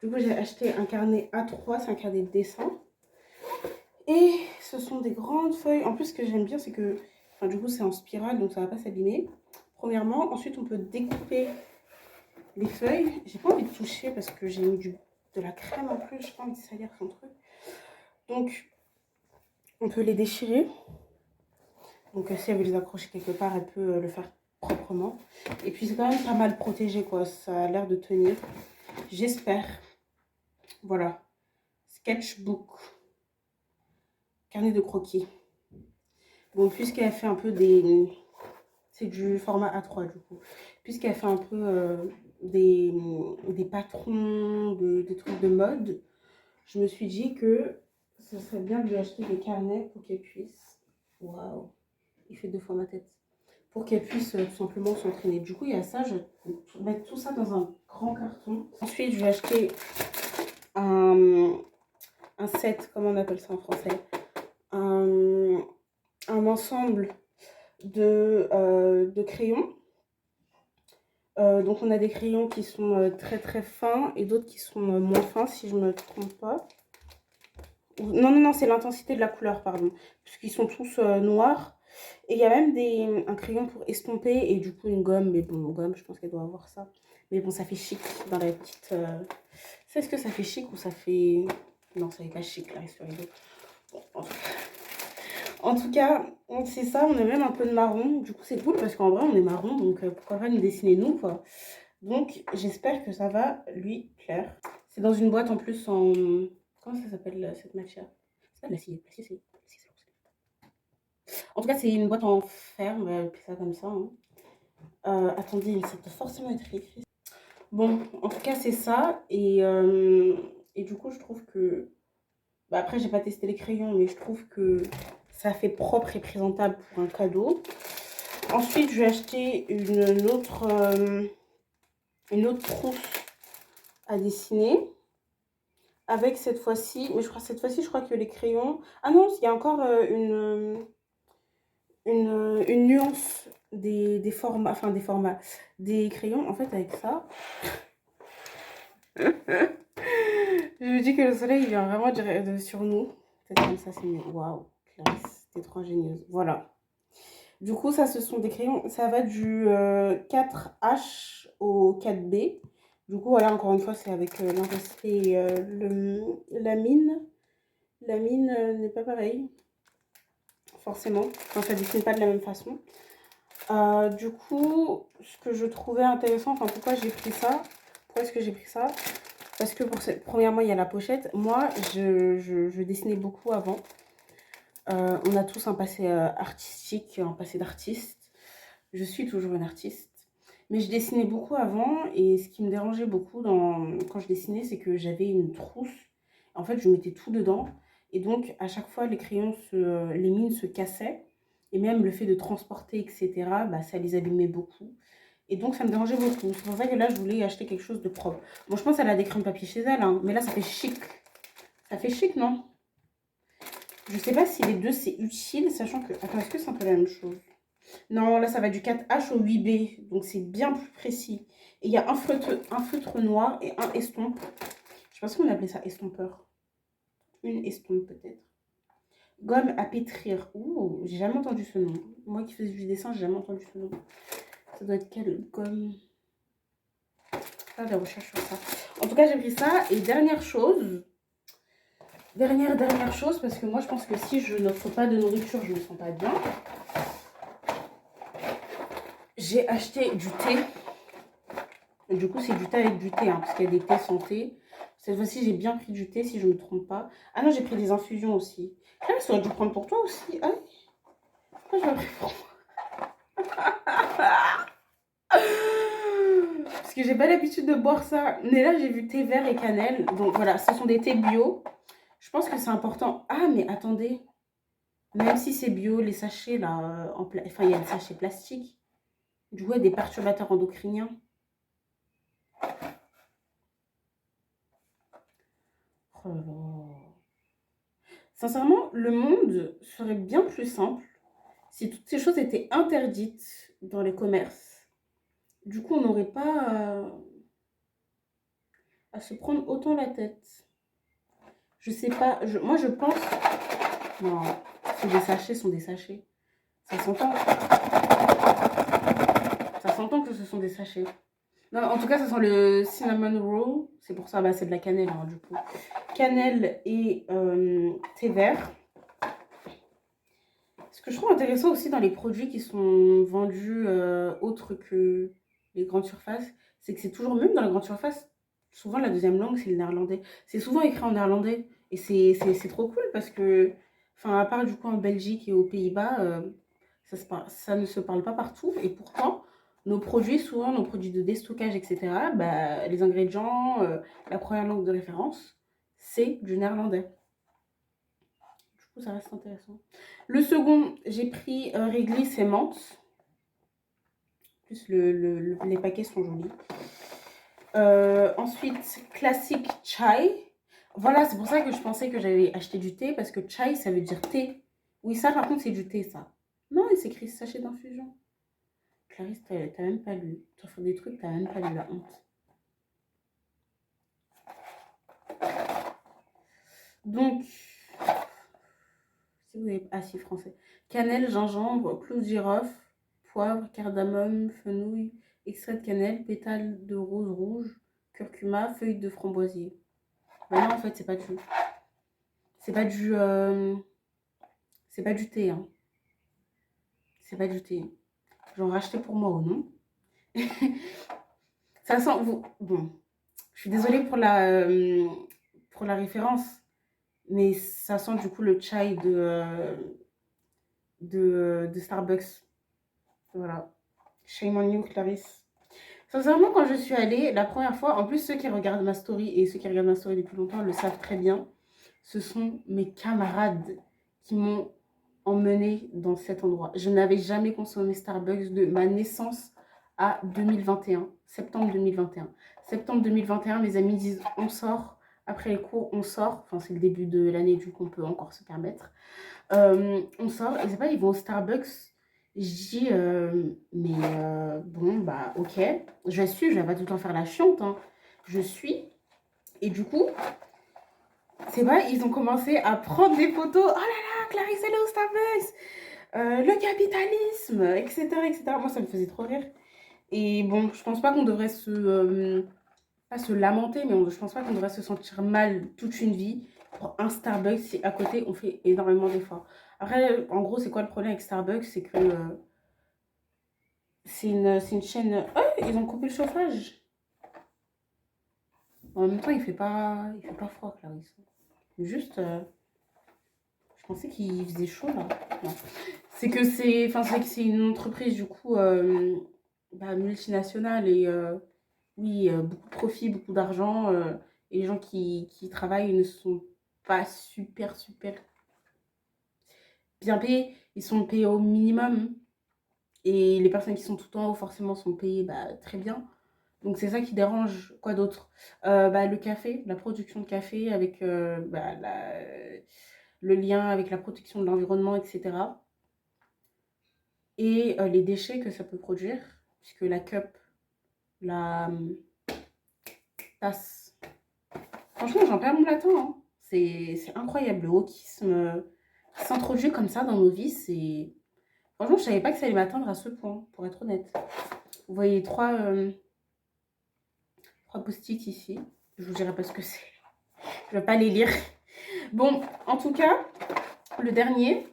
Du coup, j'ai acheté un carnet A3, c'est un carnet de dessin. Et ce sont des grandes feuilles. En plus, ce que j'aime bien, c'est que, enfin, du coup, c'est en spirale, donc ça va pas s'abîmer. Premièrement, ensuite, on peut découper les feuilles. J'ai pas envie de toucher parce que j'ai mis de la crème en plus. J'ai pas envie de salir son truc. Donc, on peut les déchirer. Donc, si elle veut les accrocher quelque part, elle peut le faire proprement. Et puis, c'est quand même pas mal protégé, quoi. Ça a l'air de tenir. J'espère. Voilà. Sketchbook. Carnet de croquis. Bon, puisqu'elle a fait un peu des... C'est du format A3 du coup. Puisqu'elle fait un peu des patrons, des trucs de mode, je me suis dit que ce serait bien de lui acheter des carnets pour qu'elle puisse... Waouh, il fait 2 fois ma tête. Pour qu'elle puisse tout simplement s'entraîner. Du coup, il y a ça, je vais mettre tout ça dans un grand carton. Ensuite, je vais acheter un, un set, comment on appelle ça en français, un ensemble de crayons. Donc on a des crayons qui sont très très fins et d'autres qui sont moins fins si je ne me trompe pas. Non, non, non, c'est l'intensité de la couleur, pardon. Puisqu'ils sont tous noirs. Et il y a même un crayon pour estomper et du coup une gomme. Mais bon, gomme, je pense qu'elle doit avoir ça. Mais bon, ça fait chic dans la petite... Est-ce que ça fait chic ou ça fait... Non, ça fait pas chic là, sur les deux. Bon, en tout cas, c'est ça, on a même un peu de marron. Du coup, c'est cool parce qu'en vrai, on est marron, donc pourquoi pas nous dessiner nous, quoi. Donc, j'espère que ça va lui plaire. C'est dans une boîte en plus en... Comment ça s'appelle cette matière? C'est pas de l'acier, c'est... En tout cas, c'est une boîte en fer, on va appeler ça comme ça. Hein. Attendez, ça doit forcément être écrit. Bon, en tout cas, c'est ça. Et du coup, je trouve que... Bah, après, j'ai pas testé les crayons, mais je trouve que ça fait propre et présentable pour un cadeau. Ensuite, je vais acheter une autre trousse à dessiner. Avec cette fois-ci, mais cette fois-ci, je crois que les crayons... Ah non, il y a encore une nuance des formats, enfin des formats, des crayons. En fait, avec ça, je me dis que le soleil, il vient vraiment sur nous. Peut-être comme ça, c'est mieux. Waouh, Clarisse, t'es trop ingénieuse. Voilà. Du coup, ça, ce sont des crayons, ça va du 4H au 4B. Du coup, voilà, encore une fois, c'est avec l'intensité et la mine. La mine n'est pas pareille, forcément. Enfin, ça ne dessine pas de la même façon. Du coup, ce que je trouvais intéressant, enfin, pourquoi j'ai pris ça? Pourquoi est-ce que j'ai pris ça? Parce que premièrement, il y a la pochette. Moi, je dessinais beaucoup avant. On a tous un passé artistique, un passé d'artiste. Je suis toujours une artiste. Mais je dessinais beaucoup avant et ce qui me dérangeait beaucoup quand je dessinais, c'est que j'avais une trousse. En fait, je mettais tout dedans. Et donc, à chaque fois, les crayons, les mines se cassaient. Et même le fait de transporter, etc., bah, ça les abîmait beaucoup. Et donc, ça me dérangeait beaucoup. C'est pour ça que là, je voulais acheter quelque chose de propre. Bon, je pense qu'elle a des crayons de papier chez elle, hein, mais là, ça fait chic. Ça fait chic, non? Je sais pas si les deux, c'est utile, sachant que... Attends, est-ce que c'est un peu la même chose? Non, là, ça va du 4H au 8B, donc c'est bien plus précis. Et il y a un feutre noir et un estompe. Je sais pas si on appelait ça estompeur. Une estompe, peut-être. Gomme à pétrir. Ouh, j'ai jamais entendu ce nom. Moi qui faisais du dessin, j'ai jamais entendu ce nom. Ça doit être quelle gomme? Faire des recherches sur ça. En tout cas, j'ai pris ça. Et dernière chose. Dernière chose, parce que moi, je pense que si je n'offre pas de nourriture, je ne me sens pas bien. J'ai acheté du thé. Et du coup, c'est du thé avec du thé, hein, parce qu'il y a des thés santé. Cette fois-ci, j'ai bien pris du thé, si je ne me trompe pas. Ah non, j'ai pris des infusions aussi. Ah, ça aurait dû prendre pour toi aussi. Ah, pourquoi je l'ai pris pour moi? Parce que j'ai pas l'habitude de boire ça. Mais là, j'ai vu thé vert et cannelle. Donc voilà, ce sont des thés bio. Je pense que c'est important. Ah, mais attendez. Même si c'est bio, les sachets là, enfin, il y a des sachets plastiques. Du coup, il y a des perturbateurs endocriniens. Oh là là. Sincèrement, le monde serait bien plus simple si toutes ces choses étaient interdites dans les commerces. Du coup, on n'aurait pas... à se prendre autant la tête. Je sais pas, moi je pense... Non, des sachets sont des sachets. Ça s'entend. Ça s'entend que ce sont des sachets. Non, en tout cas, ça sent le cinnamon roll. C'est pour ça, bah, c'est de la cannelle, hein, du coup. Cannelle et thé vert. Ce que je trouve intéressant aussi dans les produits qui sont vendus autres que les grandes surfaces, c'est que c'est toujours, même dans les grandes surfaces, souvent la deuxième langue, c'est le néerlandais. C'est souvent écrit en néerlandais. Et c'est trop cool parce que, enfin, à part du coup en Belgique et aux Pays-Bas, ça ne se parle pas partout. Et pourtant, nos produits, souvent nos produits de déstockage, etc., bah, les ingrédients, la première langue de référence, c'est du néerlandais. Du coup, ça reste intéressant. Le second, j'ai pris Réglisse et menthe. En plus, les paquets sont jolis. Ensuite, classique chai. Voilà, c'est pour ça que je pensais que j'avais acheté du thé, parce que chai, ça veut dire thé. Oui, ça, par contre, c'est du thé, ça. Non, il s'écrit sachet d'infusion. Clarisse, t'as même pas lu. Tu fais des trucs, t'as même pas lu, la honte. Donc, si vous avez... Ah si, français. Cannelle, gingembre, clou de girofle, poivre, cardamome, fenouil, extrait de cannelle, pétales de rose rouge, curcuma, feuilles de framboisier. Ben non, en fait, c'est pas du... C'est pas du... C'est pas du thé, hein. C'est pas du thé. J'en rachetais pour moi ou non. Ça sent... Bon, je suis désolée pour la référence, mais ça sent du coup le chai de Starbucks. Voilà. Shame on you, Clarisse. Sincèrement, quand je suis allée, la première fois, en plus, ceux qui regardent ma story et ceux qui regardent ma story depuis longtemps le savent très bien, ce sont mes camarades qui m'ont emmenée dans cet endroit. Je n'avais jamais consommé Starbucks de ma naissance à 2021, septembre 2021. Septembre 2021, mes amis disent on sort, après les cours on sort, enfin c'est le début de l'année du coup on peut encore se permettre. On sort, et c'est pas, ils vont au Starbucks. Je dis, mais bon, bah ok, je suis, je vais pas tout le temps faire la chiante, hein. Je suis, et du coup, c'est pas, ils ont commencé à prendre des photos. Oh là là, Clarisse, elle est au Starbucks, le capitalisme, etc., etc. Moi, ça me faisait trop rire. Et bon, je pense pas qu'on devrait pas se lamenter, mais je pense pas qu'on devrait se sentir mal toute une vie pour un Starbucks si à côté on fait énormément d'efforts. Après, en gros, c'est quoi le problème avec Starbucks? C'est que c'est une chaîne. Oh, ils ont coupé le chauffage. En même temps, il fait pas froid, Clarisse. Juste, je pensais qu'il faisait chaud là. Non. C'est que c'est une entreprise du coup bah, multinationale et oui, beaucoup de profit, beaucoup d'argent. Et les gens qui travaillent ne sont pas super, super bien payés. Ils sont payés au minimum. Et les personnes qui sont tout en haut, forcément, sont payées bah, très bien. Donc c'est ça qui dérange. Quoi d'autre? Bah, le café, la production de café avec bah, le lien avec la protection de l'environnement, etc. Et les déchets que ça peut produire, puisque la cup, la tasse. Franchement, j'en perds mon latin, hein. C'est incroyable. Le wokisme qui s'introduit comme ça dans nos vies, c'est... Franchement, je savais pas que ça allait m'atteindre à ce point, pour être honnête. Vous voyez trois post-it ici. Je vous dirai pas ce que c'est. Je vais pas les lire. Bon, en tout cas, le dernier,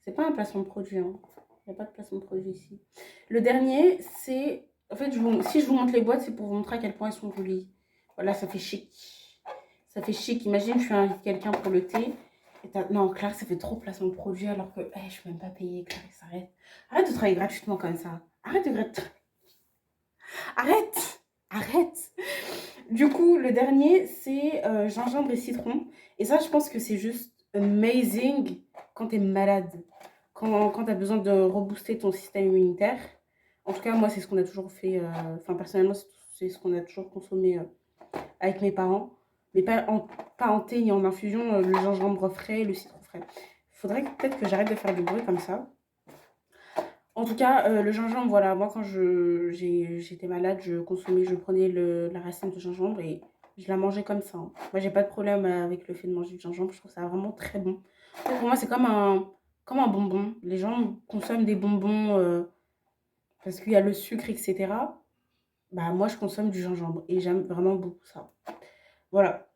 c'est pas un placement de produit, hein. Il n'y a pas de placement de produit ici. Le dernier, c'est... En fait, si je vous montre les boîtes, c'est pour vous montrer à quel point elles sont jolies. Voilà, ça fait chic. Ça fait chic. Imagine, je suis invité quelqu'un pour le thé. Non, Claire, ça fait trop placement de produit alors que je suis même pas payée. Claire, arrête. Arrête de travailler gratuitement comme ça. Arrête de... Arrête. Arrête. Du coup, le dernier, c'est gingembre et citron. Et ça, je pense que c'est juste amazing quand t'es malade. Quand t'as besoin de rebooster ton système immunitaire. En tout cas, moi, c'est ce qu'on a toujours fait. Enfin, personnellement, c'est ce qu'on a toujours consommé avec mes parents. Mais pas en thé ni en infusion, le gingembre frais, le citron frais. Il faudrait peut-être que j'arrête de faire du bruit comme ça. En tout cas, le gingembre, voilà, moi quand j'étais malade, je prenais la racine de gingembre et je la mangeais comme ça, hein. Moi, j'ai pas de problème avec le fait de manger du gingembre, je trouve ça vraiment très bon. En fait, pour moi, c'est comme un bonbon. Les gens consomment des bonbons parce qu'il y a le sucre, etc. Bah, moi, je consomme du gingembre et j'aime vraiment beaucoup ça. Voilà.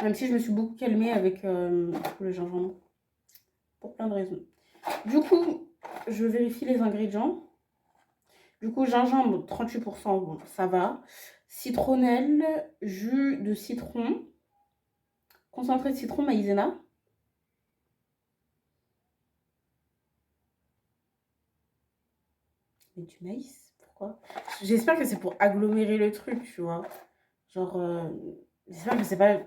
Même si je me suis beaucoup calmée avec le gingembre, pour plein de raisons. Du coup, je vérifie les ingrédients. Du coup, gingembre, 38%, bon, ça va. Citronnelle, jus de citron, concentré de citron maïzena. Mais du maïs, pourquoi? J'espère que c'est pour agglomérer le truc, tu vois. Genre, j'espère que c'est pas...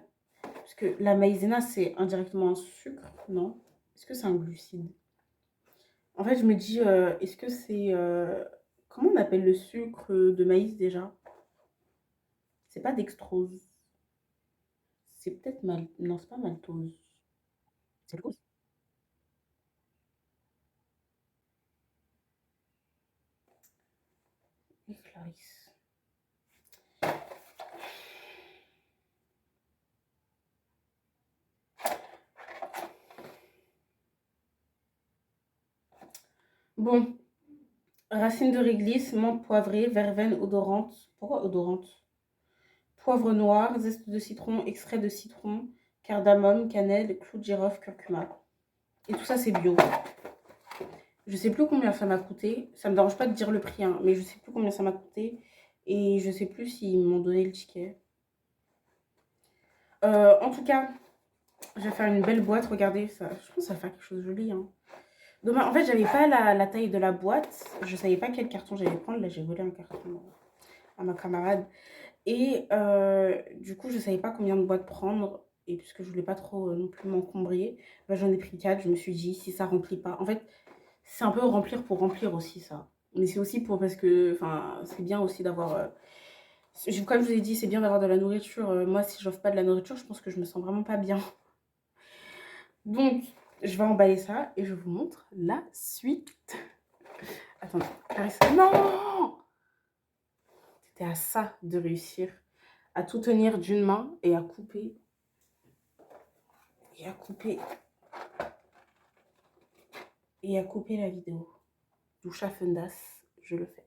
Parce que la maïzena, c'est indirectement un sucre, non? Est-ce que c'est un glucide? En fait, je me dis, est-ce que c'est... comment on appelle le sucre de maïs déjà? C'est pas dextrose. C'est peut-être mal... Non, c'est pas maltose. C'est glucose. Et Clarisse. Bon, racine de réglisse, menthe poivrée, verveine odorante. Pourquoi odorante? Poivre noir, zeste de citron, extrait de citron, cardamome, cannelle, clou de girofle, curcuma. Et tout ça, c'est bio. Je sais plus combien ça m'a coûté. Ça me dérange pas de dire le prix, hein, mais je sais plus combien ça m'a coûté. Et je sais plus s'ils m'ont donné le ticket. En tout cas, je vais faire une belle boîte. Regardez, ça, je pense que ça va faire quelque chose de joli, hein. Demain, en fait, j'avais pas la taille de la boîte. Je savais pas quel carton j'allais prendre. Là, j'ai volé un carton à ma camarade. Et du coup, je savais pas combien de boîtes prendre. Et puisque je voulais pas trop non plus m'encombrer, bah, j'en ai pris 4. Je me suis dit, si ça remplit pas. En fait, c'est un peu remplir pour remplir aussi, ça. Mais c'est aussi pour parce que, enfin, c'est bien aussi d'avoir. Comme je vous ai dit, c'est bien d'avoir de la nourriture. Moi, si j'offre pas de la nourriture, je pense que je me sens vraiment pas bien. Donc, je vais emballer ça et je vous montre la suite. Attendez, Clarissa. Non! C'était à ça de réussir à tout tenir d'une main et à couper. Et à couper. Et à couper la vidéo. D'où Fundas, je le fais.